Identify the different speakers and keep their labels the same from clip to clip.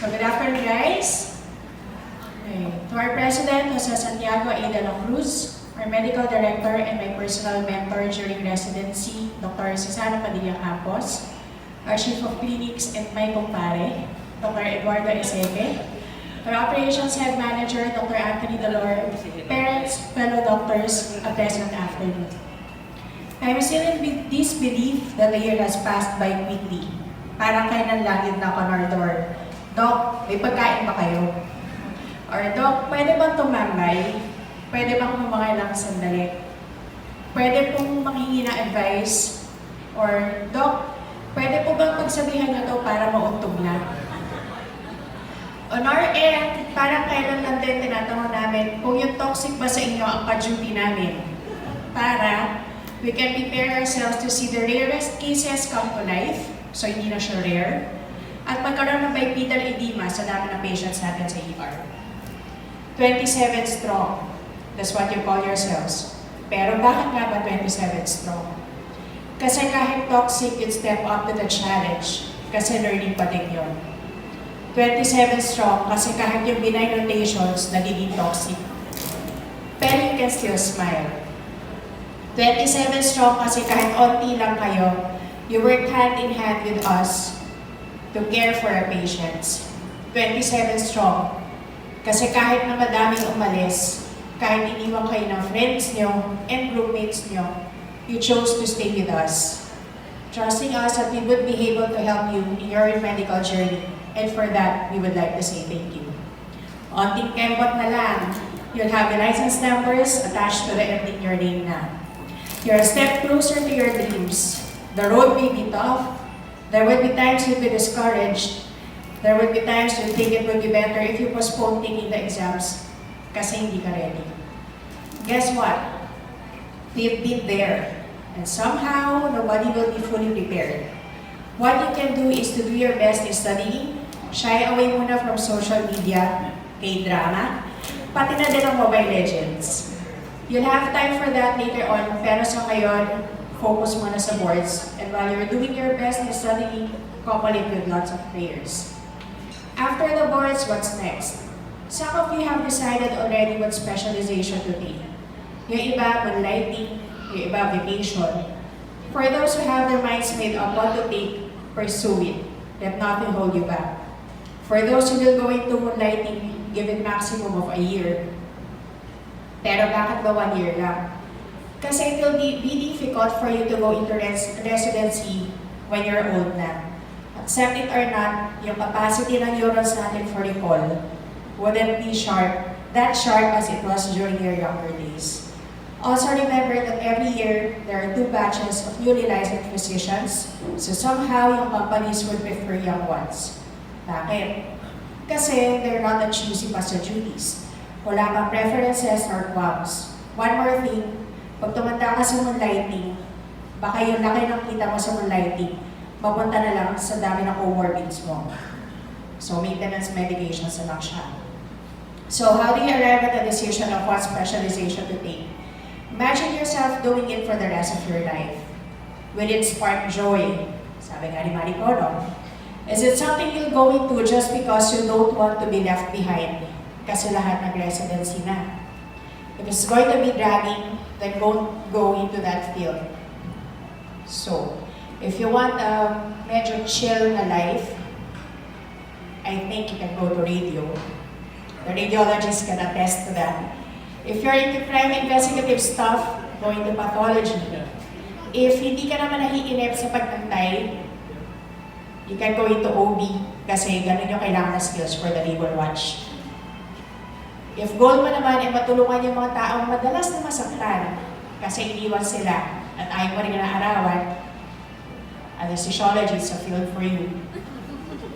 Speaker 1: So good afternoon, guys. Okay. To our President, Jose Santiago A. de la Cruz, our Medical Director and my personal mentor during residency, Dr. Susana Padilla Campos, our Chief of Clinics and my kumpare, Dr. Eduardo Ezeque, our Operations Head Manager, Dr. Anthony Dolor, parents, fellow doctors, a pleasant afternoon. I am still in disbelief that the year has passed by quickly. Parang kailan langit na on our door. Doc, may pagkain ba kayo? Or Doc, pwede bang tumambay? Pwede bang humangailang sandali? Pwede pong manghingi ng advice? Or Doc, pwede po bang pagsabihan nyo to para mauntog na? On our end, parang kailan lang din tinatanong namin kung yung toxic ba sa inyo ang ka-duty namin. Para we can prepare ourselves to see the rarest cases come to life, so hindi na siya rare, at magkaroon ng bipedal edema sa dami ng patients natin sa ER. 27 strong, that's what you call yourselves. Pero bakit nga ba 27 strong? Kasi kahit toxic, you step up to the challenge, kasi learning pa din yun. 27 strong kasi kahit yung benign rotations nagiging toxic. Pero you can still smile. 27 strong kasi kahit onti lang kayo, you work hand in hand with us to care for our patients. 27 strong kasi kahit na madaming umalis, kahit iniwan kayo ng friends nyo and roommates nyo, you chose to stay with us, trusting us that we would be able to help you in your medical journey. And for that, we would like to say thank you. Onting kembot na lang, you'll have the license numbers attached to the end in your name na. You're a step closer to your dreams. The road may be tough. There will be times you'll be discouraged. There will be times you think it would be better if you postpone taking the exams kasi hindi ka ready. Guess what? We've been there. And somehow, nobody will be fully prepared. What you can do is to do your best in studying, shy away muna from social media, K-drama, pati na din ang Mobile Legends. You'll have time for that later on, pero sa ngayon, focus muna sa boards. And while you're doing your best in studying, couple it with lots of prayers. After the boards, what's next? Some of you have decided already what specialization to take. Yung iba, moonlighting, yung iba, vacation. For those who have their minds made up what to take, pursue it. Let nothing hold you back. For those who will go into moonlighting, give it maximum of a year. Pero bakit ba 1 year lang? Kasi it will be difficult for you to go into residency when you're old na. Accept it or not, yung capacity ng neurons natin for recall wouldn't be that sharp as it was during your younger days. Also remember that every year, there are 2 batches of newly licensed physicians, so somehow yung companies would prefer young ones. Bakit? Kasi they're not that choosy pa sa duties. Wala kang preferences or qualms. One more thing, pag tumanda ka sa moonlighting, baka yung laki ng kita mo sa moonlighting, mapunta na lang sa dami ng comorbids mo. So maintenance medications na lang siya. So how do you arrive at a decision of what specialization to take? Imagine yourself doing it for the rest of your life. Will it spark joy? Sabi nga ni Marie Kondo. Is it something you'll go into just because you don't want to be left behind? Kasi lahat nag-residency na. If it's going to be dragging, then don't go into that field. So, if you want a medyo chill na life, I think you can go to radio. The radiologists can attest to that. If you're into crime investigative stuff, go into pathology. If hindi ka naman nahiinip sa pagtantay, you can go into OB kasi ganun yung kailangan na skills for the labor watch. If goal mo naman ay matulungan yung mga taong madalas na masaktan kasi iniwan sila at ayaw mo rin na arawan, anesthesiology is a field for you.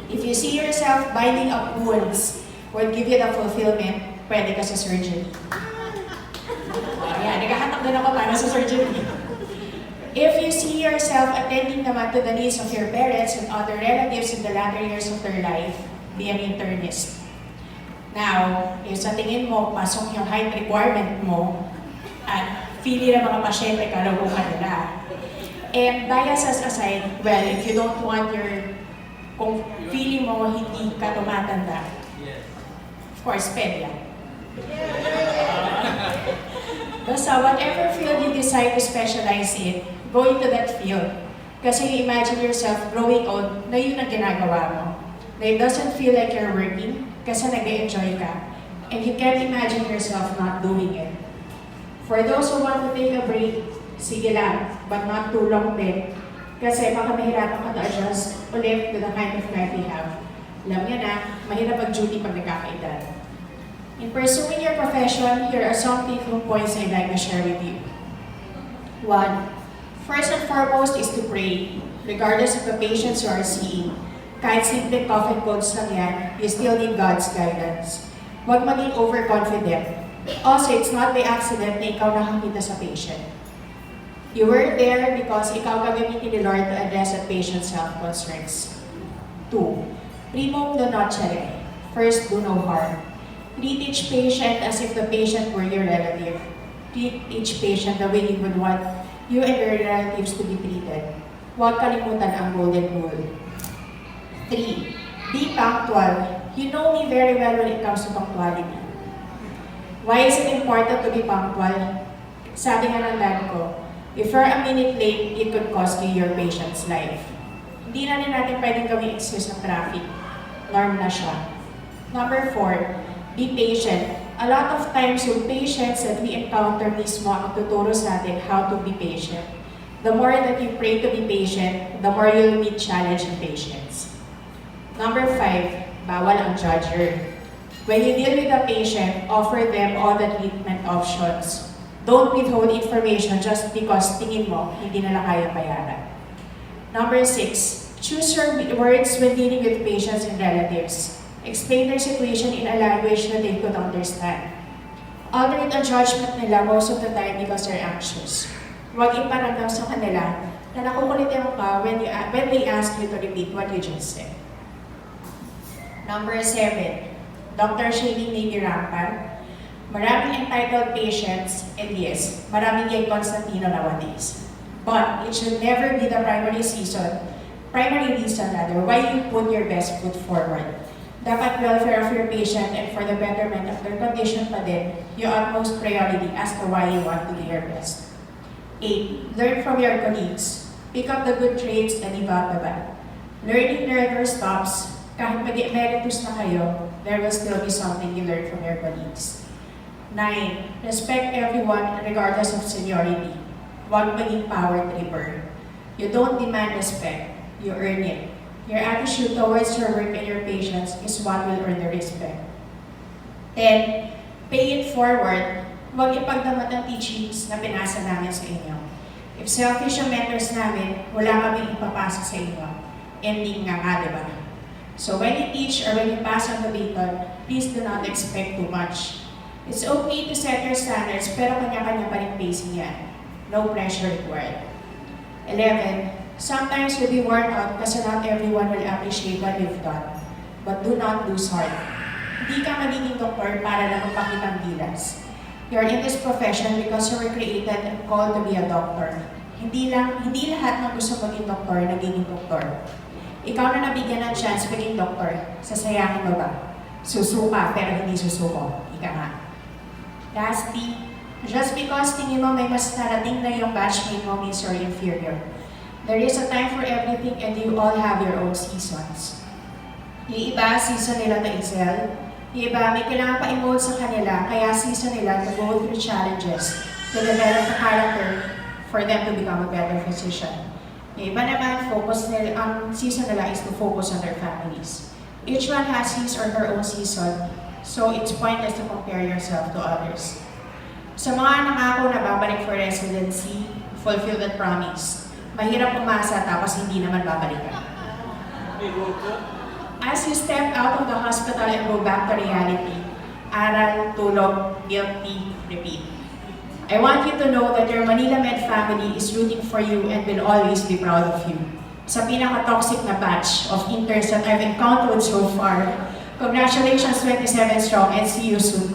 Speaker 1: If you see yourself binding up wounds would give you the fulfillment, pwede ka sa surgery. Ayan, naghahanap din ako para sa surgery. If you see yourself attending naman to the needs of your parents and other relatives in the latter years of their life, be an internist. Now, if sa tingin mo, pasok yung height requirement mo, at pili ng mga pasyente, kalabukan nila. And biases aside, well, if you don't want your feeling mo hindi ka tumatanda? Of course, pedya. Basta whatever field you decide to specialize in, go into that field. Kasi you imagine yourself growing old na yun ang ginagawa mo. Na it doesn't feel like you're working kasi nag-enjoy ka. And you can't imagine yourself not doing it. For those who want to take a break, sige lang, but not too long din. Kasi baka mahirapan ka to adjust ulit to the kind of life we have. Alam niya na, mahirap mag-duty pag nagkakaedad. In pursuing your profession, here are some take-home points I'd like to share with you. 1. First and foremost is to pray, regardless of the patients you are seeing. Kahit simple cough and colds lang yan, you still need God's guidance. Huwag maging overconfident. Also, it's not by accident na ikaw nakakita sa patient. You were there because ikaw gagamitin ni Lord to address the patient's health concerns. 2. Primum do not cere. First, do no harm. Treat each patient as if the patient were your relative. Treat each patient the way you would want you and your relatives to be treated. Huwag kalimutan ang golden rule. 3. Be punctual. You know me very well when it comes to punctuality. Why is it important to be punctual? Sabi nga ng dad ko, if you're a minute late, it could cost you your patient's life. Hindi na rin natin pwedeng gawing excuse ng traffic. Norm na siya. Number 4, be patient. A lot of times, yung patients that we encounter mismo ang tuturo sa atin how to be patient. The more that you pray to be patient, the more you'll meet challenging patients. Number 5, bawal ang judger. When you deal with a patient, offer them all the treatment options. Don't withhold information just because tingin mo hindi nila kaya bayaran. Number 6, choose your words when dealing with patients and relatives. Explain their situation in a language that they could understand. Alter the judgment nila most of the time because they're anxious. Huwag iparamdam sa kanila na nakukulitin ka when they ask you to repeat what you just said. Number 7, doctor shaming may be rampant. Maraming entitled patients, and yes, maraming gay Constantino nowadays. But it should never be the primary reason why you put your best foot forward. Dapat welfare of your patient and for the betterment of their condition pa din, your utmost priority as to why you want to do your best. 8. Learn from your colleagues. Pick up the good traits and leave out the bad. Learning never stops. Kahit mag-emeritus na kayo, there will still be something you learn from your colleagues. 9. Respect everyone regardless of seniority. Huwag maging power tripper. You don't demand respect, you earn it. Your attitude towards your work and your patients is what will earn the respect. 10. Pay it forward. Huwag ipagdamat ang teachings na pinasa namin sa inyo. If selfish ang mentors namin, wala kaming ipapasa sa inyo. Ending nga nga, di ba? So when you teach or when you pass on the baton, please do not expect too much. It's okay to set your standards, pero kanya-kanya pa rin pacing yan. No pressure required. 11. Sometimes you'll be worn out kasi not everyone will appreciate what you've done. But do not lose heart. Hindi ka magiging doktor para lang magpakitang gilas. You're in this profession because you were created and called to be a doctor. Hindi lahat ng gusto maging doktor, nagiging doktor. Ikaw na nabigyan ng chance maging doktor, sasayangin mo ba? Susuka pero hindi susuko. Ika nga. Lastly, just because tingin mo may mas narating na yung batchmate mo means you're inferior. There is a time for everything and you all have your own seasons. Yung iba, season nila to excel. Yung iba, may kailangan pa i-mold sa kanila, kaya season nila to go through challenges to develop the character for them to become a better physician. Yung iba naman, ang season nila is to focus on their families. Each one has his or her own season, so it's pointless to compare yourself to others. Sa mga nangako na babalik for residency, fulfill that promise. Mahirap umasa tapos hindi naman babalikan. As you step out of the hospital and go back to reality, aral, tulog, guilty, repeat. I want you to know that your Manila Med family is rooting for you and will always be proud of you. Sa pinaka-toxic na batch of interns that I've encountered so far, congratulations 27 strong and see you soon.